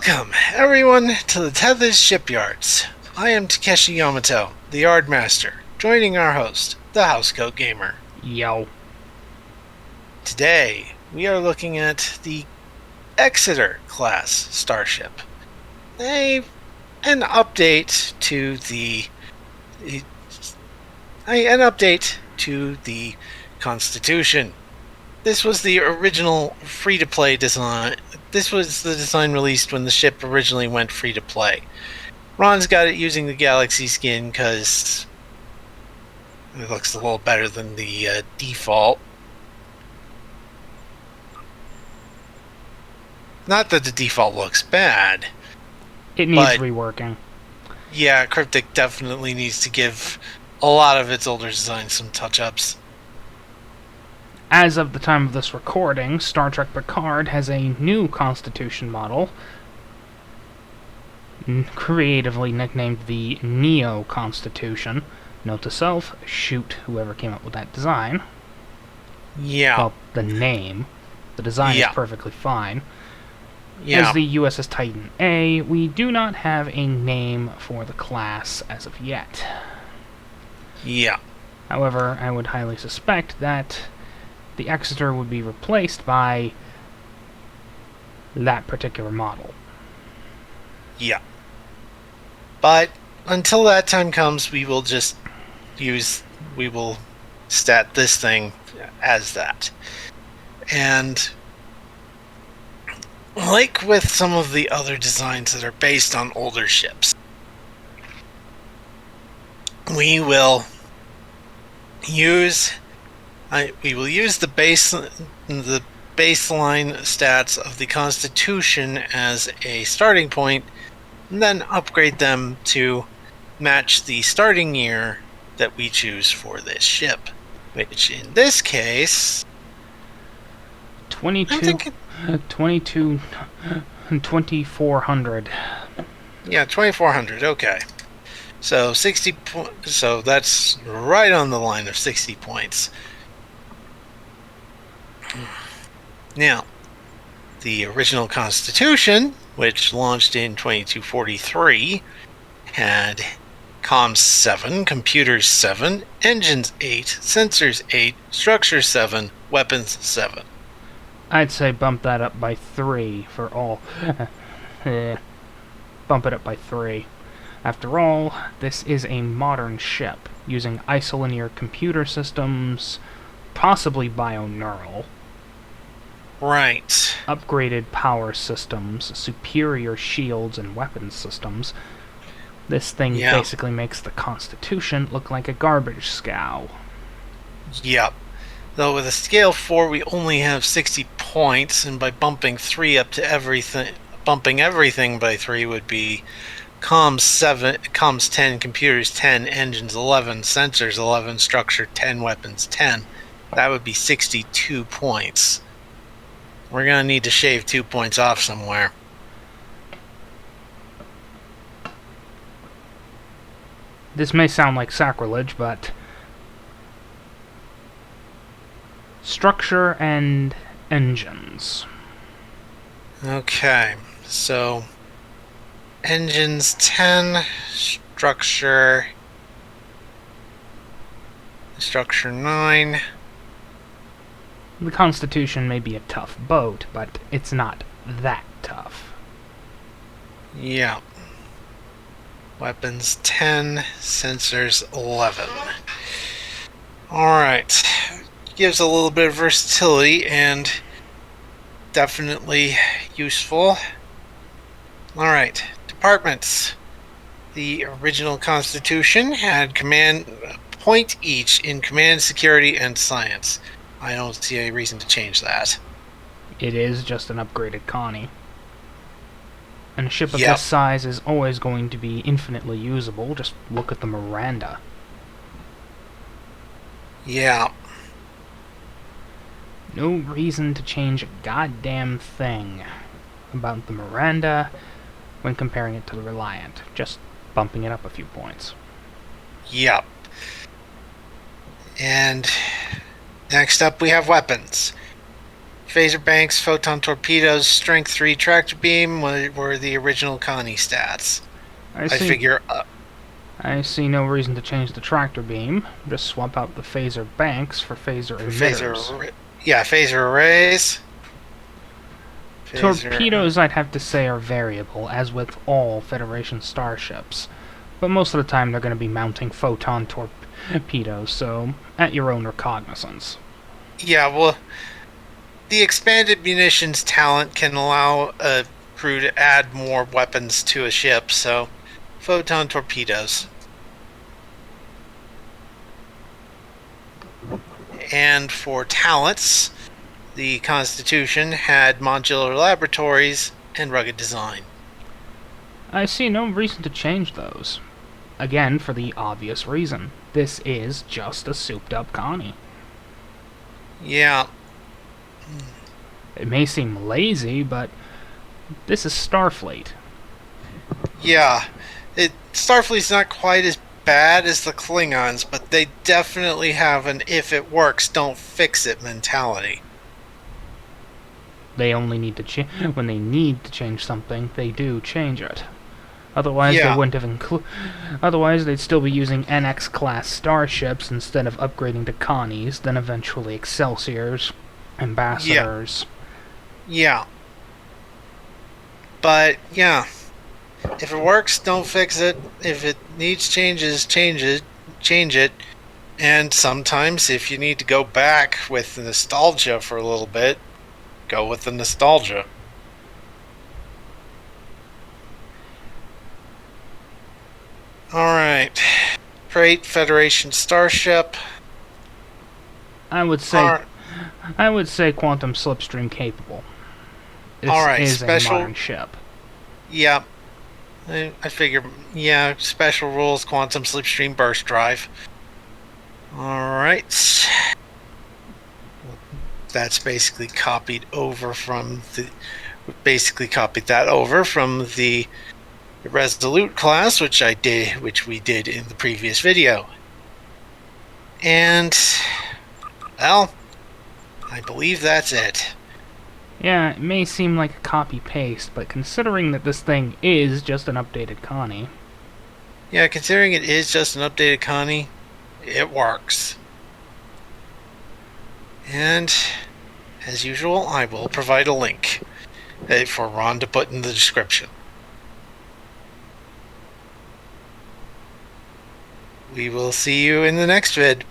Welcome, everyone, to the Tethys Shipyards. I am Takeshi Yamato, the Yard Master, joining our host, the Housecoat Gamer. Yo. Today, we are looking at the Exeter-Class starship. An update to the Constitution. This was the original free-to-play design. This was the design released when the ship originally went free-to-play. Ron's got it using the Galaxy skin because it looks a little better than the default. Not that the default looks bad. It needs reworking. Yeah, Cryptic definitely needs to give a lot of its older designs some touch-ups. As of the time of this recording, Star Trek Picard has a new Constitution model, creatively nicknamed the Neo Constitution. Note to self, shoot whoever came up with that design. Yeah. Well, the name. The design is perfectly fine. Yeah. As the USS Titan A, we do not have a name for the class as of yet. Yeah. However, I would highly suspect that the Exeter would be replaced by that particular model. Yeah. But until that time comes, we will stat this thing as that. And like with some of the other designs that are based on older ships, we will use the baseline stats of the Constitution as a starting point, and then upgrade them to match the starting year that we choose for this ship, which in this case 2400. Yeah, 2400. Okay. So 60 so that's right on the line of 60 points. Now, the original Constitution, which launched in 2243, had comms 7, computers 7, engines 8, sensors 8, structure 7, weapons 7. I'd say bump that up by 3 for all. Bump it up by 3. After all, this is a modern ship, using isolinear computer systems, possibly bioneural. Right. Upgraded power systems, superior shields and weapons systems. This thing basically makes the Constitution look like a garbage scow. Yep. Though with a scale 4 we only have 60 points, and by bumping 3 up to everything, bumping everything by 3 would be comms 10, computers 10, engines 11, sensors 11, structure 10, weapons 10. That would be 62 points. We're going to need to shave 2 points off somewhere. This may sound like sacrilege, but structure and engines. Okay, so engines 10, structure 9. The Constitution may be a tough boat, but it's not that tough. Yeah. Weapons 10, sensors 11. Alright. Gives a little bit of versatility and definitely useful. Alright. Departments. The original Constitution had a point each in command, security, and science. I don't see any reason to change that. It is just an upgraded Connie. And a ship of this size is always going to be infinitely usable. Just look at the Miranda. Yeah. No reason to change a goddamn thing about the Miranda when comparing it to the Reliant. Just bumping it up a few points. Yep. And next up we have weapons. Phaser banks, photon torpedoes, strength 3 tractor beam were the original Connie stats. I figure. I see no reason to change the tractor beam. Just swap out the phaser banks for phaser emitters. Phaser arrays. Torpedoes, I'd have to say, are variable, as with all Federation starships. But most of the time they're going to be mounting photon torpedoes, so at your own recognizance. Yeah, well, the expanded munitions talent can allow a crew to add more weapons to a ship, so photon torpedoes. And for talents, the Constitution had modular laboratories and rugged design. I see no reason to change those. Again, for the obvious reason. This is just a souped-up Connie. Yeah. It may seem lazy, but this is Starfleet. Yeah. Starfleet's not quite as bad as the Klingons, but they definitely have an if it works, don't fix it mentality. They only need to when they need to change something, they do change it. Otherwise, they wouldn't have Otherwise, they'd still be using NX-class starships instead of upgrading to Connies, then eventually Excelsiors, Ambassadors. Yeah. But, yeah. If it works, don't fix it. If it needs changes, change it. And sometimes, if you need to go back with the nostalgia for a little bit, go with the nostalgia. Alright. Freight Federation starship. I would say quantum slipstream capable. This is a modern ship. Yeah. I figure, special rules, quantum slipstream burst drive. Alright. That's basically copied over from the Resolute class, which we did in the previous video. And, well, I believe that's it. Yeah, it may seem like a copy-paste, but considering that this thing is just an updated Connie... Yeah, considering it is just an updated Connie, it works. And, as usual, I will provide a link for Ron to put in the description. We will see you in the next vid.